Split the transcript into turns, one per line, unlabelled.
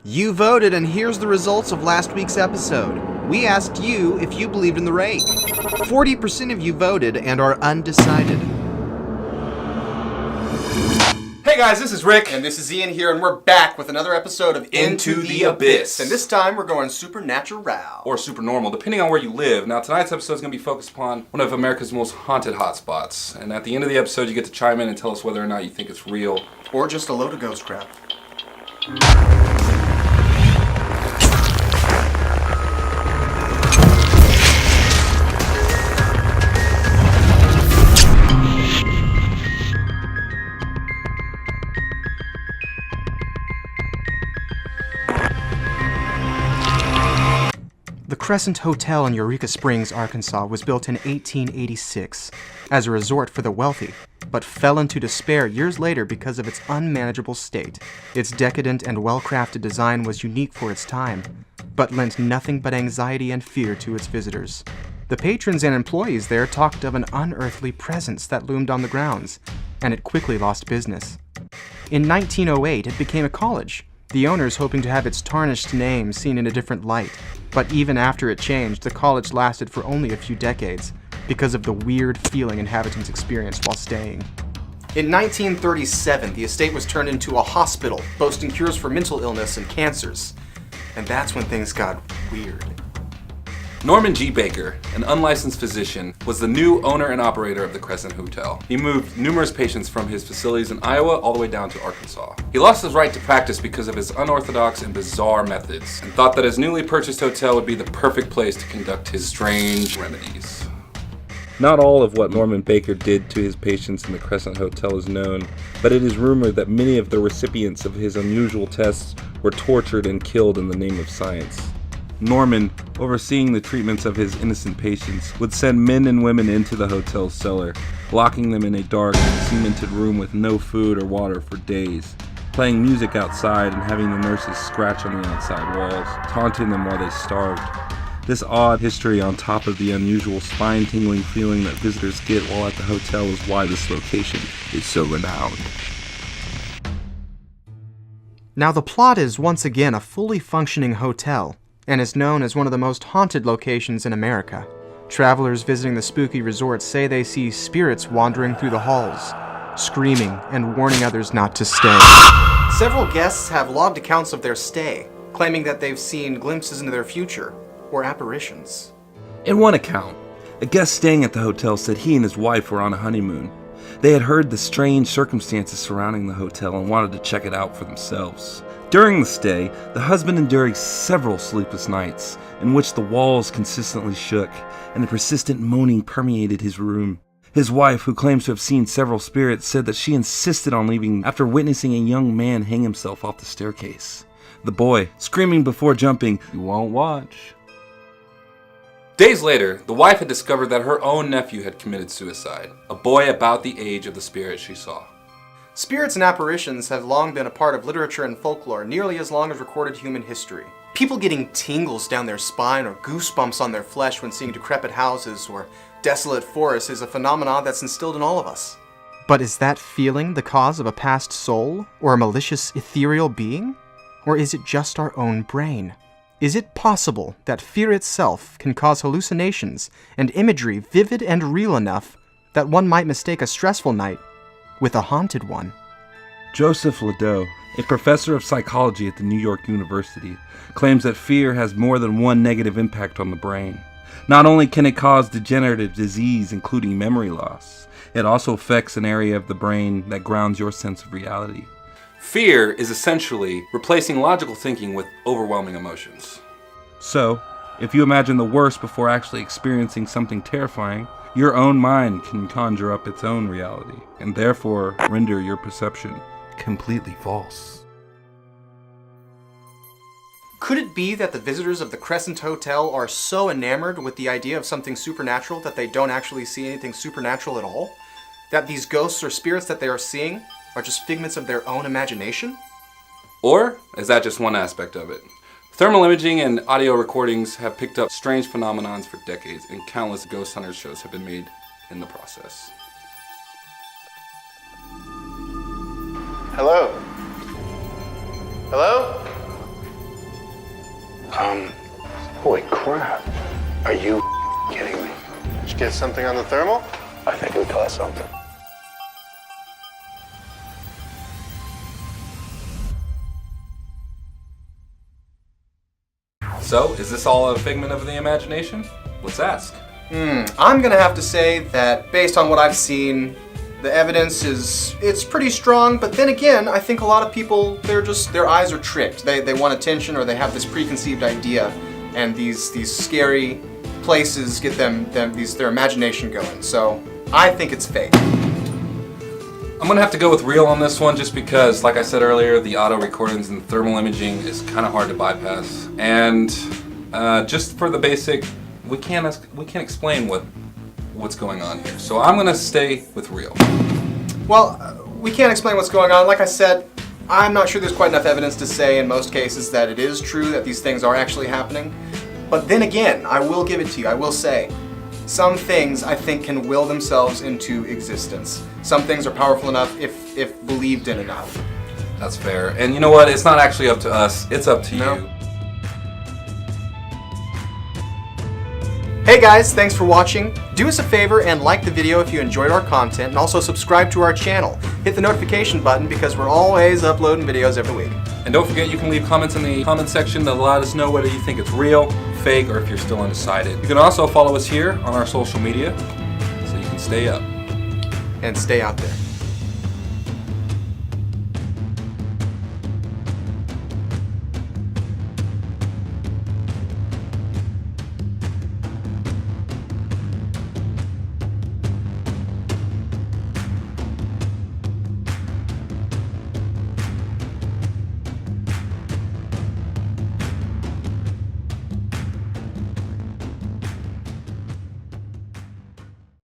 You voted, and here's the results of last week's episode. We asked you if you believed in the rake. 40% of you voted and are undecided.
Hey guys, this is Rick.
And this is Ian here, and we're back with another episode of
Into the Abyss.
And this time we're going supernatural.
Or super normal, depending on where you live. Now tonight's episode is going to be focused upon one of America's most haunted hotspots. And at the end of the episode, you get to chime in and tell us whether or not you think it's real.
Or just a load of ghost crap.
The Crescent Hotel in Eureka Springs, Arkansas was built in 1886 as a resort for the wealthy, but fell into despair years later because of its unmanageable state. Its decadent and well-crafted design was unique for its time, but lent nothing but anxiety and fear to its visitors. The patrons and employees there talked of an unearthly presence that loomed on the grounds, and it quickly lost business. In 1908, it became a college, the owners hoping to have its tarnished name seen in a different light. But even after it changed, the college lasted for only a few decades because of the weird feeling inhabitants experienced while staying.
In 1937, the estate was turned into a hospital, boasting cures for mental illness and cancers. And that's when things got weird.
Norman G. Baker, an unlicensed physician, was the new owner and operator of the Crescent Hotel. He moved numerous patients from his facilities in Iowa all the way down to Arkansas. He lost his right to practice because of his unorthodox and bizarre methods, and thought that his newly purchased hotel would be the perfect place to conduct his strange remedies.
Not all of what Norman Baker did to his patients in the Crescent Hotel is known, but it is rumored that many of the recipients of his unusual tests were tortured and killed in the name of science. Norman, overseeing the treatments of his innocent patients, would send men and women into the hotel's cellar, locking them in a dark, cemented room with no food or water for days, playing music outside and having the nurses scratch on the outside walls, taunting them while they starved. This odd history on top of the unusual spine-tingling feeling that visitors get while at the hotel is why this location is so renowned.
Now the plot is once again a fully functioning hotel, and is known as one of the most haunted locations in America. Travelers visiting the spooky resort say they see spirits wandering through the halls, screaming and warning others not to stay.
Several guests have logged accounts of their stay, claiming that they've seen glimpses into their future, or apparitions.
In one account, a guest staying at the hotel said he and his wife were on a honeymoon. They had heard the strange circumstances surrounding the hotel and wanted to check it out for themselves. During the stay, the husband endured several sleepless nights in which the walls consistently shook and a persistent moaning permeated his room. His wife, who claims to have seen several spirits, said that she insisted on leaving after witnessing a young man hang himself off the staircase. The boy, screaming before jumping, "You won't watch."
Days later, the wife had discovered that her own nephew had committed suicide, a boy about the age of the spirit she saw.
Spirits and apparitions have long been a part of literature and folklore, nearly as long as recorded human history. People getting tingles down their spine or goosebumps on their flesh when seeing decrepit houses or desolate forests is a phenomenon that's instilled in all of us.
But is that feeling the cause of a past soul, or a malicious ethereal being? Or is it just our own brain? Is it possible that fear itself can cause hallucinations and imagery vivid and real enough that one might mistake a stressful night with a haunted one?
Joseph Ledoux, a professor of psychology at the New York University, claims that fear has more than one negative impact on the brain. Not only can it cause degenerative disease, including memory loss, it also affects an area of the brain that grounds your sense of reality.
Fear is essentially replacing logical thinking with overwhelming emotions.
So, if you imagine the worst before actually experiencing something terrifying, your own mind can conjure up its own reality, and therefore render your perception completely false.
Could it be that the visitors of the Crescent Hotel are so enamored with the idea of something supernatural that they don't actually see anything supernatural at all? That these ghosts or spirits that they are seeing are just figments of their own imagination?
Or is that just one aspect of it? Thermal imaging and audio recordings have picked up strange phenomenons for decades, and countless ghost hunter shows have been made in the process.
Hello? Hello?
Holy crap. Are you kidding me?
Did you get something on the thermal?
I think we caught something.
So, is this all a figment of the imagination? Let's ask.
I'm gonna have to say that based on what I've seen, the evidence it's pretty strong, but then again, I think a lot of people, their eyes are tricked. They want attention, or they have this preconceived idea, and these scary places get their imagination going. So I think it's fake.
I'm gonna have to go with real on this one, just because, like I said earlier, the auto recordings and thermal imaging is kind of hard to bypass, and just for the basic, we can't explain what's going on here. So I'm gonna stay with real.
Well, we can't explain what's going on. Like I said, I'm not sure there's quite enough evidence to say in most cases that it is true that these things are actually happening. But then again, I will give it to you. I will say, some things I think can will themselves into existence. Some things are powerful enough if believed in enough.
That's fair. And you know what? It's not actually up to us. It's up to
No.
you.
Hey guys, thanks for watching. Do us a favor and like the video if you enjoyed our content, and also subscribe to our channel. Hit the notification button because we're always uploading videos every week.
And don't forget, you can leave comments in the comment section to let us know whether you think it's real, fake, or if you're still undecided. You can also follow us here on our social media so you can stay up.
And stay out there.